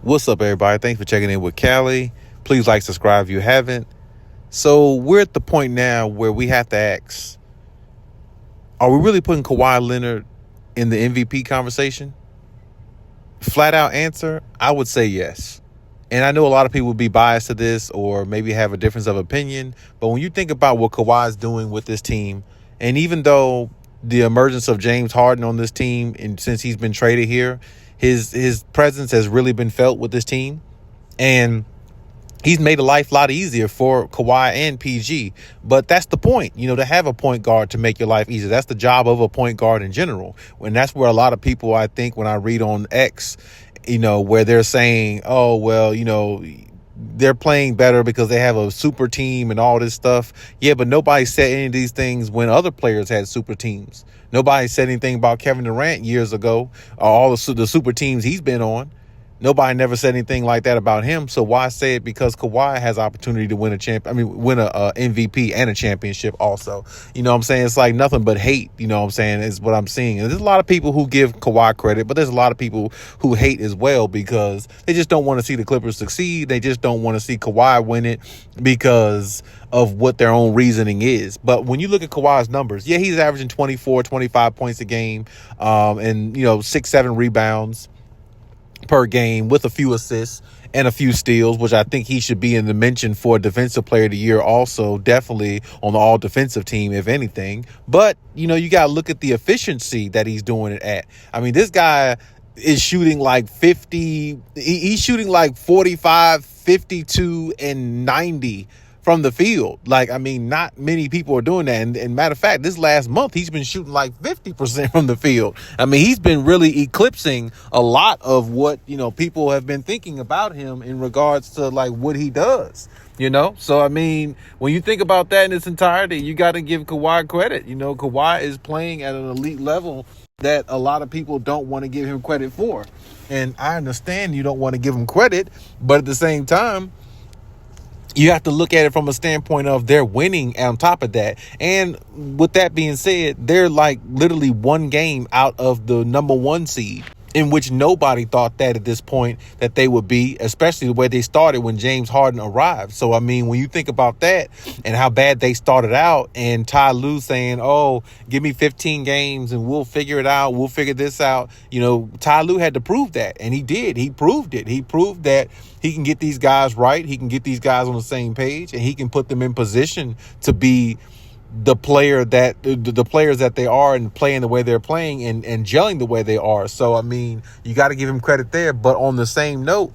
What's up, everybody? Thanks for checking in with Callie. Please like, subscribe if you haven't. So we're at the point now where we have to ask, are we really putting Kawhi Leonard in the MVP conversation? Flat out answer, I would say yes. And I know a lot of people would be biased to this or maybe have a difference of opinion. But when you think about what Kawhi is doing with this team, and even though the emergence of James Harden on this team, and since he's been traded here, his presence has really been felt with this team. And he's made a life a lot easier for Kawhi and PG. But that's the point, to have a point guard to make your life easier. That's the job of a point guard in general. And that's where a lot of people, I think, when I read on X, where they're saying, oh, well, they're playing better because they have a super team and all this stuff. Yeah, but nobody said any of these things when other players had super teams. Nobody said anything about Kevin Durant years ago, or all the super teams he's been on. Nobody never said anything like that about him. So why say it? Because Kawhi has opportunity to win a MVP and a championship also. You know what I'm saying? It's like nothing but hate, what I'm saying, is what I'm seeing. And there's a lot of people who give Kawhi credit, but there's a lot of people who hate as well because they just don't want to see the Clippers succeed. They just don't want to see Kawhi win it because of what their own reasoning is. But when you look at Kawhi's numbers, yeah, he's averaging 24, 25 points a game, and 6-7 rebounds per game with a few assists and a few steals, which I think he should be in the mention for Defensive Player of the Year also, definitely on the all-defensive team, if anything. But, you got to look at the efficiency that he's doing it at. I mean, this guy is shooting like 50. He's shooting like 45, 52, and 90 from the field. Not many people are doing that. And matter of fact, this last month, he's been shooting like 50% from the field. He's been really eclipsing a lot of what, people have been thinking about him in regards to like what he does, So, when you think about that in its entirety, you got to give Kawhi credit. Kawhi is playing at an elite level that a lot of people don't want to give him credit for. And I understand you don't want to give him credit, but at the same time, you have to look at it from a standpoint of they're winning on top of that. And with that being said, they're like literally one game out of the number one seed, in which nobody thought that at this point that they would be, especially the way they started when James Harden arrived. So, when you think about that and how bad they started out, and Ty Lue saying, oh, give me 15 games and we'll figure it out. We'll figure this out. Ty Lue had to prove that. And he did. He proved it. He proved that he can get these guys right. He can get these guys on the same page, and he can put them in position to be the players that they are and playing the way they're playing and gelling the way they are. So, you got to give him credit there. But on the same note,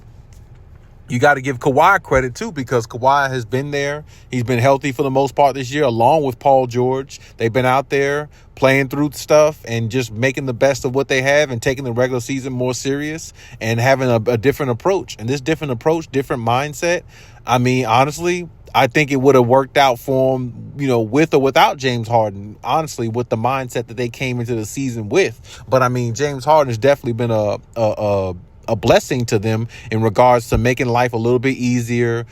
you got to give Kawhi credit, too, because Kawhi has been there. He's been healthy for the most part this year, along with Paul George. They've been out there playing through stuff and just making the best of what they have and taking the regular season more serious and having a different approach. And this different approach, different mindset, honestly, I think it would have worked out for him, with or without James Harden, honestly, with the mindset that they came into the season with. But, James Harden has definitely been a blessing to them in regards to making life a little bit easier,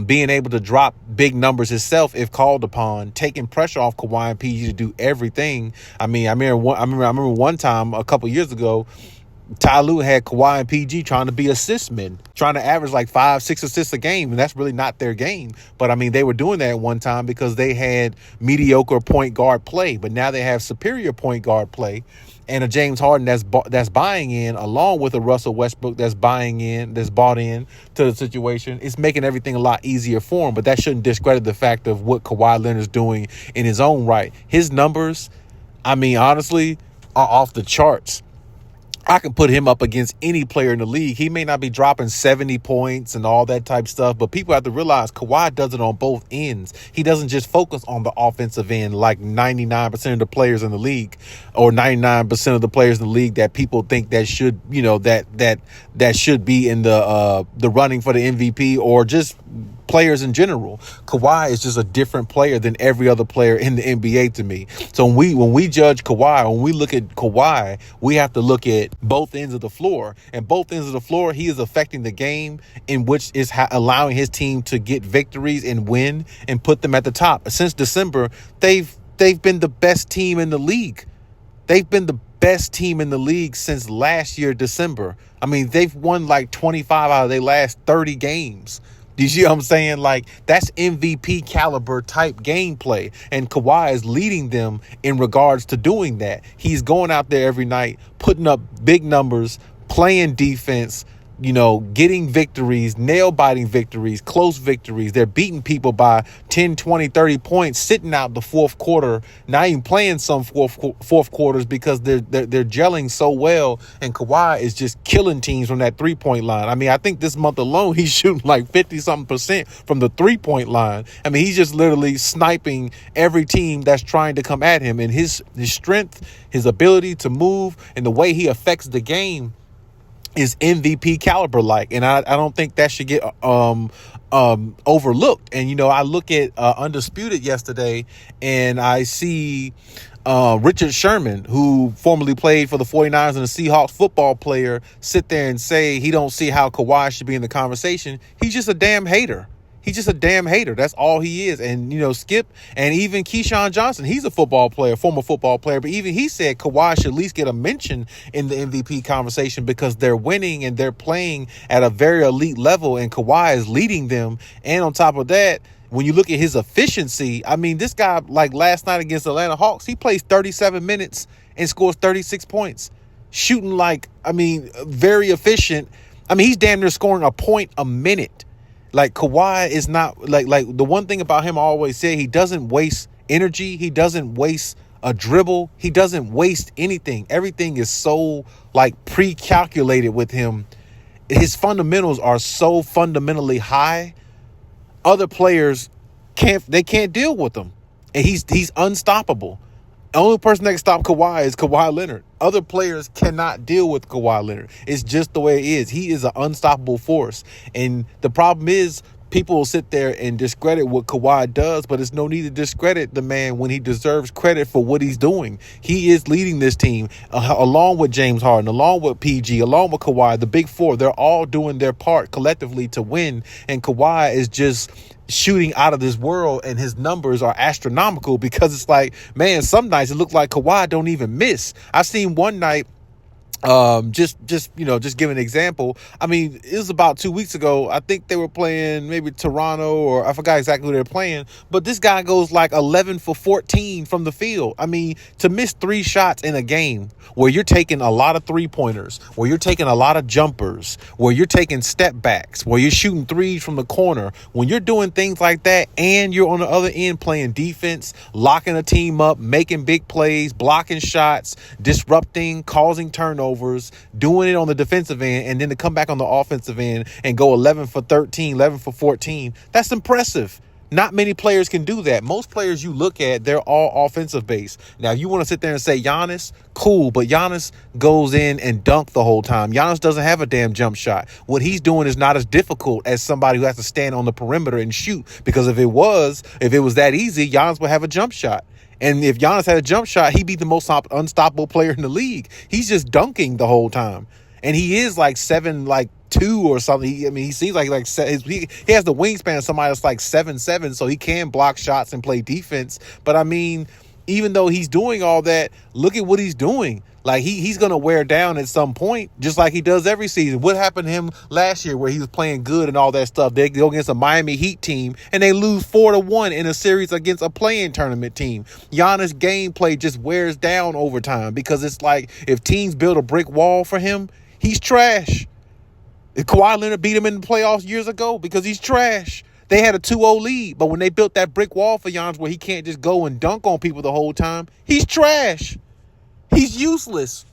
being able to drop big numbers himself if called upon, taking pressure off Kawhi and PG to do everything. I remember one time a couple years ago, Ty Lue had Kawhi and PG trying to be assist men, trying to average like 5-6 assists a game, and that's really not their game. But they were doing that at one time because they had mediocre point guard play, but now they have superior point guard play, and a James Harden that's buying in, along with a Russell Westbrook that's bought in to the situation. It's making everything a lot easier for him, but that shouldn't discredit the fact of what Kawhi Leonard's doing in his own right. His numbers, honestly, are off the charts. I can put him up against any player in the league. He may not be dropping 70 points and all that type stuff, but people have to realize Kawhi does it on both ends. He doesn't just focus on the offensive end like 99% of the players in the league, or 99% of the players in the league that people think that should, that should be in the running for the MVP, or just players in general. Kawhi is just a different player than every other player in the NBA to me. So when we judge Kawhi, when we look at Kawhi, we have to look at both ends of the floor. And both ends of the floor, he is affecting the game, in which is allowing his team to get victories and win and put them at the top. Since December, they've been the best team in the league. They've been the best team in the league since last year, December. I mean, they've won like 25 out of their last 30 games. Do you see what I'm saying? Like, that's MVP caliber type gameplay. And Kawhi is leading them in regards to doing that. He's going out there every night, putting up big numbers, playing defense, getting victories, nail-biting victories, close victories. They're beating people by 10, 20, 30 points, sitting out the fourth quarter, not even playing some fourth quarters because they're gelling so well. And Kawhi is just killing teams from that three-point line. I mean, I think this month alone, he's shooting like 50-something% from the three-point line. I mean, he's just literally sniping every team that's trying to come at him. And his strength, his ability to move, and the way he affects the game is MVP caliber like, and I don't think that should get overlooked. And I look at Undisputed yesterday, and I see Richard Sherman, who formerly played for the 49ers and a Seahawks football player, sit there and say he don't see how Kawhi should be in the conversation. He's just a damn hater. He's just a damn hater. That's all he is. And, Skip and even Keyshawn Johnson, he's a football player, former football player. But even he said Kawhi should at least get a mention in the MVP conversation because they're winning and they're playing at a very elite level. And Kawhi is leading them. And on top of that, when you look at his efficiency, I mean, this guy, like last night against Atlanta Hawks, he plays 37 minutes and scores 36 points. Shooting very efficient. I mean, he's damn near scoring a point a minute. Like, Kawhi is not like the one thing about him I always say, he doesn't waste energy. He doesn't waste a dribble. He doesn't waste anything. Everything is so pre-calculated with him. His fundamentals are so fundamentally high. Other players can't deal with him. And he's unstoppable. The only person that can stop Kawhi is Kawhi Leonard. Other players cannot deal with Kawhi Leonard. It's just the way it is. He is an unstoppable force. And the problem is people will sit there and discredit what Kawhi does, but it's no need to discredit the man when he deserves credit for what he's doing. He is leading this team along with James Harden, along with PG, along with Kawhi, the big four. They're all doing their part collectively to win. And Kawhi is just shooting out of this world, and his numbers are astronomical because it's like, man, some nights it looks like Kawhi don't even miss. I've seen one night, just give an example. I mean, it was about 2 weeks ago. I think they were playing maybe Toronto, or I forgot exactly who they were playing, but this guy goes like 11 for 14 from the field. I mean, to miss 3 shots in a game where you're taking a lot of 3-pointers, where you're taking a lot of jumpers, where you're taking step backs, where you're shooting threes from the corner, when you're doing things like that and you're on the other end playing defense, locking a team up, making big plays, blocking shots, disrupting, causing turnovers, doing it on the defensive end, and then to come back on the offensive end and go 11 for 13, 11 for 14. That's impressive. Not many players can do that. Most players you look at, they're all offensive based. Now, you want to sit there and say Giannis, cool, but Giannis goes in and dunk the whole time. Giannis doesn't have a damn jump shot. What he's doing is not as difficult as somebody who has to stand on the perimeter and shoot, because if it was that easy, Giannis would have a jump shot. And if Giannis had a jump shot, he'd be the most unstoppable player in the league. He's just dunking the whole time. And he is like 7'2" or something. He seems like he has the wingspan of somebody that's like 7'7", so he can block shots and play defense. But I mean, even though he's doing all that, look at what he's doing. Like, he's going to wear down at some point, just like he does every season. What happened to him last year where he was playing good and all that stuff? They go against a Miami Heat team and they lose 4-1 in a series against a play-in tournament team. Giannis' gameplay just wears down over time because it's like if teams build a brick wall for him, he's trash. Kawhi Leonard beat him in the playoffs years ago because he's trash. They had a 2-0 lead, but when they built that brick wall for Giannis where he can't just go and dunk on people the whole time, he's trash. He's useless.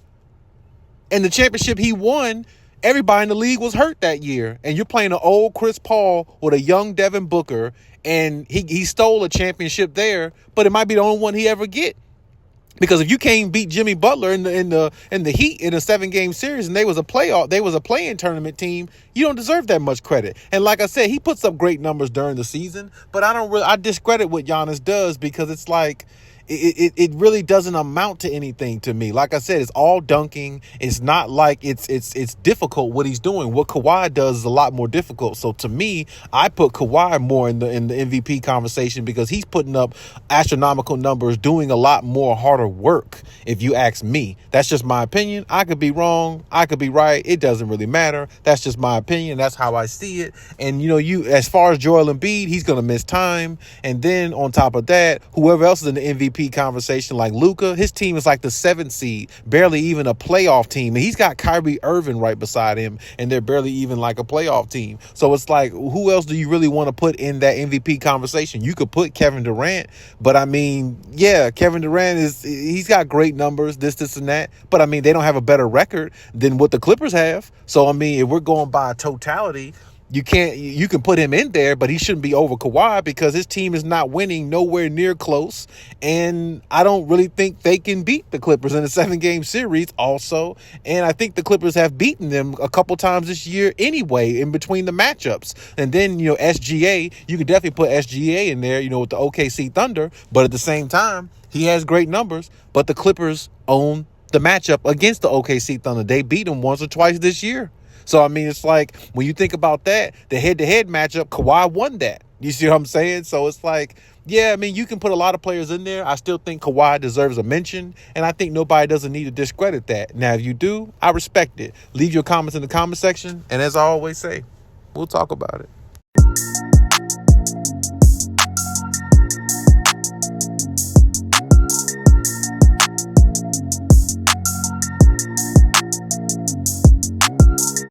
And the championship he won, everybody in the league was hurt that year. And you're playing an old Chris Paul with a young Devin Booker, and he stole a championship there, but it might be the only one he ever get. Because if you can't beat Jimmy Butler in the Heat in a 7-game series, and they was a play-in tournament team, you don't deserve that much credit. And like I said, he puts up great numbers during the season, but I discredit what Giannis does because it's like, it really doesn't amount to anything to me. Like I said, it's all dunking. It's not like it's difficult what he's doing. What Kawhi does is a lot more difficult. So to me, I put Kawhi more in the MVP conversation because he's putting up astronomical numbers, doing a lot more harder work. If you ask me, that's just my opinion. I could be wrong. I could be right. It doesn't really matter. That's just my opinion. That's how I see it. And you as far as Joel Embiid, he's going to miss time. And then on top of that, whoever else is in the MVP conversation, like Luka, his team is like the 7th seed, barely even a playoff team. And he's got Kyrie Irving right beside him, and they're barely even like a playoff team. So it's like, who else do you really want to put in that MVP conversation? You could put Kevin Durant, but I mean, yeah, Kevin Durant he's got great numbers, this, and that. But I mean, they don't have a better record than what the Clippers have. So I mean, if we're going by totality, you can put him in there, but he shouldn't be over Kawhi because his team is not winning nowhere near close. And I don't really think they can beat the Clippers in a 7-game series also. And I think the Clippers have beaten them a couple times this year anyway, in between the matchups. And then, SGA, you could definitely put SGA in there, with the OKC Thunder. But at the same time, he has great numbers, but the Clippers own the matchup against the OKC Thunder. They beat them once or twice this year. So, I mean, it's like, when you think about that, the head-to-head matchup, Kawhi won that. You see what I'm saying? So it's like, yeah, I mean, you can put a lot of players in there. I still think Kawhi deserves a mention, and I think nobody doesn't need to discredit that. Now, if you do, I respect it. Leave your comments in the comment section, and as I always say, we'll talk about it.